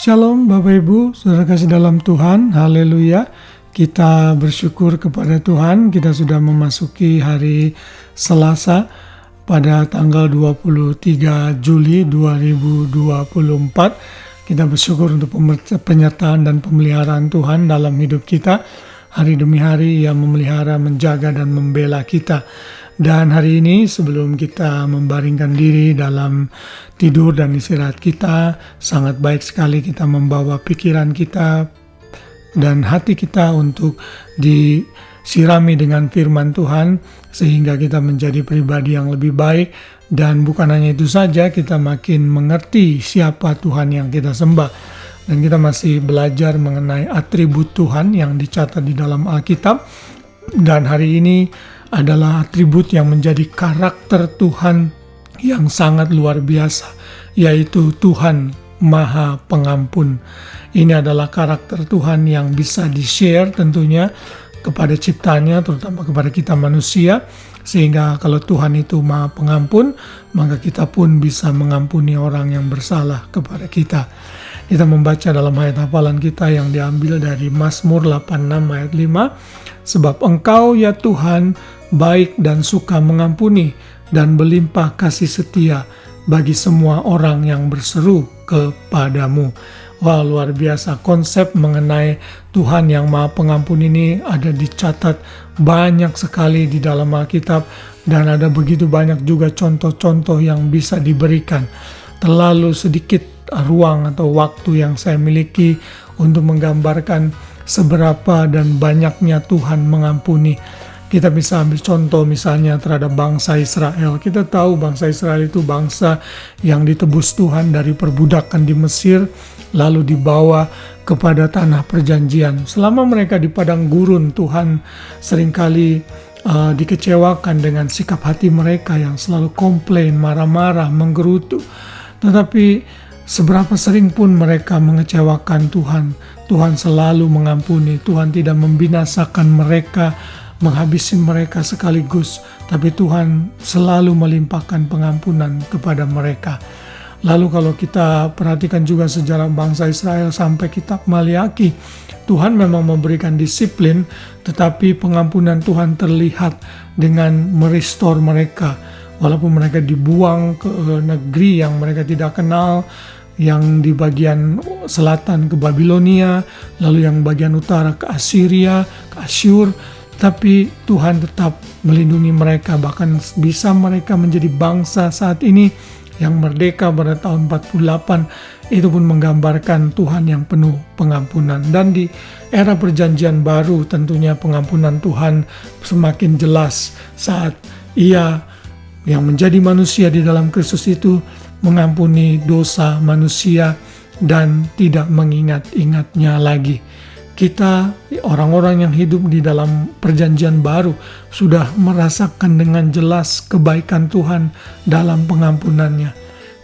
Shalom Bapak Ibu, saudara kasih dalam Tuhan, haleluya. Kita bersyukur kepada Tuhan, kita sudah memasuki hari Selasa pada tanggal 23 Juli 2024. Kita bersyukur untuk penyertaan dan pemeliharaan Tuhan dalam hidup kita. Hari demi hari Ia memelihara, menjaga dan membela kita. Dan hari ini sebelum kita membaringkan diri dalam tidur dan istirahat kita, sangat baik sekali kita membawa pikiran kita dan hati kita untuk disirami dengan firman Tuhan, sehingga kita menjadi pribadi yang lebih baik. Dan bukan hanya itu saja, kita makin mengerti siapa Tuhan yang kita sembah. Dan kita masih belajar mengenai atribut Tuhan yang dicatat di dalam Alkitab. Dan hari ini adalah atribut yang menjadi karakter Tuhan yang sangat luar biasa, yaitu Tuhan Maha Pengampun. Ini adalah karakter Tuhan yang bisa di-share tentunya kepada ciptaannya, terutama kepada kita manusia, sehingga kalau Tuhan itu Maha Pengampun, maka kita pun bisa mengampuni orang yang bersalah kepada kita. Kita membaca dalam ayat hafalan kita yang diambil dari Mazmur 86 ayat 5, sebab Engkau ya Tuhan baik dan suka mengampuni dan berlimpah kasih setia bagi semua orang yang berseru kepadamu. Wah, luar biasa. Konsep mengenai Tuhan yang Maha Pengampun ini ada dicatat banyak sekali di dalam Alkitab, dan ada begitu banyak juga contoh-contoh yang bisa diberikan. Terlalu sedikit ruang atau waktu yang saya miliki untuk menggambarkan seberapa dan banyaknya Tuhan mengampuni. Kita bisa ambil contoh misalnya terhadap bangsa Israel. Kita tahu bangsa Israel itu bangsa yang ditebus Tuhan dari perbudakan di Mesir, lalu dibawa kepada tanah perjanjian. Selama mereka di padang gurun, Tuhan seringkali dikecewakan dengan sikap hati mereka yang selalu komplain, marah-marah, menggerutu. Tetapi seberapa sering pun mereka mengecewakan Tuhan, Tuhan selalu mengampuni. Tuhan tidak membinasakan mereka, menghabisi mereka sekaligus, tapi Tuhan selalu melimpahkan pengampunan kepada mereka. Lalu kalau kita perhatikan juga sejarah bangsa Israel sampai kitab Maliaki, Tuhan memang memberikan disiplin, tetapi pengampunan Tuhan terlihat dengan merestore mereka. Walaupun mereka dibuang ke negeri yang mereka tidak kenal, yang di bagian selatan ke Babilonia, lalu yang bagian utara ke Assyria, ke Asyur, tapi Tuhan tetap melindungi mereka, bahkan bisa mereka menjadi bangsa saat ini yang merdeka pada tahun 48. Itu pun menggambarkan Tuhan yang penuh pengampunan. Dan di era perjanjian baru tentunya pengampunan Tuhan semakin jelas saat Ia yang menjadi manusia di dalam Kristus itu mengampuni dosa manusia dan tidak mengingat-ingatnya lagi. Kita, orang-orang yang hidup di dalam perjanjian baru, sudah merasakan dengan jelas kebaikan Tuhan dalam pengampunannya.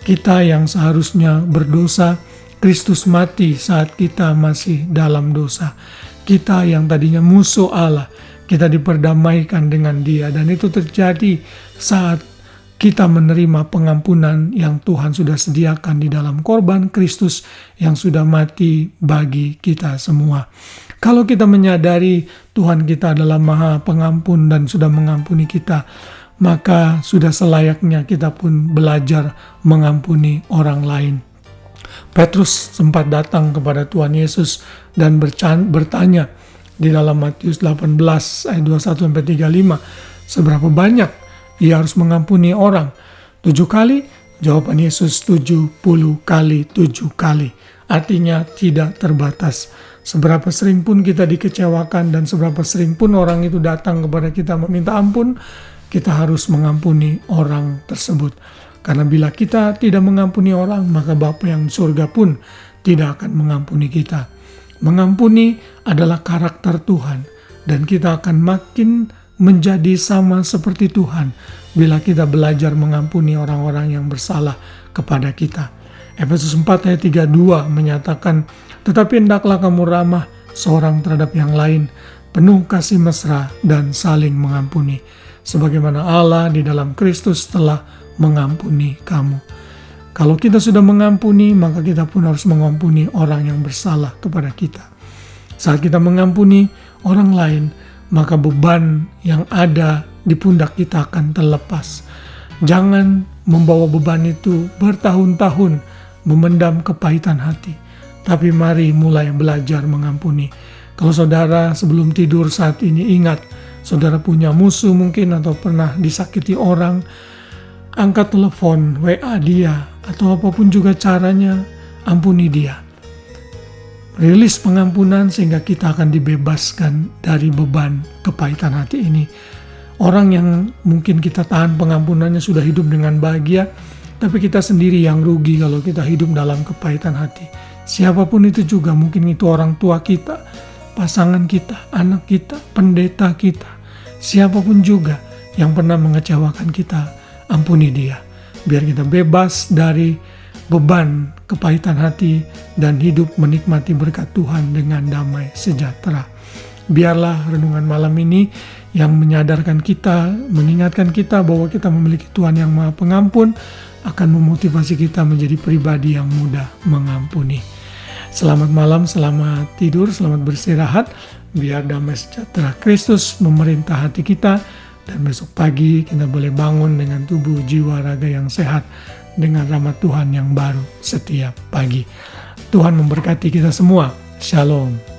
Kita yang seharusnya berdosa, Kristus mati saat kita masih dalam dosa. Kita yang tadinya musuh Allah, kita diperdamaikan dengan Dia, dan itu terjadi saat kita menerima pengampunan yang Tuhan sudah sediakan di dalam korban Kristus yang sudah mati bagi kita semua. Kalau kita menyadari Tuhan kita adalah Maha Pengampun dan sudah mengampuni kita, maka sudah selayaknya kita pun belajar mengampuni orang lain. Petrus sempat datang kepada Tuhan Yesus dan bertanya di dalam Matius 18 ayat 21-35, seberapa banyak Ia harus mengampuni orang? 7 kali? Jawaban Yesus 70 kali 7 kali. Artinya tidak terbatas. Seberapa sering pun kita dikecewakan dan seberapa sering pun orang itu datang kepada kita meminta ampun, kita harus mengampuni orang tersebut. Karena bila kita tidak mengampuni orang, maka Bapa yang di surga pun tidak akan mengampuni kita. Mengampuni adalah karakter Tuhan, dan kita akan makin menjadi sama seperti Tuhan bila kita belajar mengampuni orang-orang yang bersalah kepada kita. Efesus 4 ayat 32 menyatakan, tetapi hendaklah kamu ramah seorang terhadap yang lain, penuh kasih mesra dan saling mengampuni, sebagaimana Allah di dalam Kristus telah mengampuni kamu. Kalau kita sudah mengampuni, maka kita pun harus mengampuni orang yang bersalah kepada kita. Saat kita mengampuni orang lain, maka beban yang ada di pundak kita akan terlepas. Jangan membawa beban itu bertahun-tahun memendam kepahitan hati. Tapi mari mulai belajar mengampuni. Kalau saudara sebelum tidur saat ini ingat, saudara punya musuh mungkin atau pernah disakiti orang, angkat telepon, WA dia, atau apapun juga caranya, ampuni dia. Rilis pengampunan sehingga kita akan dibebaskan dari beban kepahitan hati ini. Orang yang mungkin kita tahan pengampunannya sudah hidup dengan bahagia, tapi kita sendiri yang rugi kalau kita hidup dalam kepahitan hati. Siapapun itu juga, mungkin itu orang tua kita, pasangan kita, anak kita, pendeta kita, siapapun juga yang pernah mengecewakan kita, ampuni dia. Biar kita bebas dari beban kepahitan hati dan hidup menikmati berkat Tuhan dengan damai sejahtera. Biarlah renungan malam ini yang menyadarkan kita, mengingatkan kita bahwa kita memiliki Tuhan yang Maha Pengampun, akan memotivasi kita menjadi pribadi yang mudah mengampuni. Selamat malam, selamat tidur, selamat beristirahat. Biar damai sejahtera Kristus memerintah hati kita, dan besok pagi kita boleh bangun dengan tubuh, jiwa, raga yang sehat, dengan rahmat Tuhan yang baru setiap pagi. Tuhan memberkati kita semua. Shalom.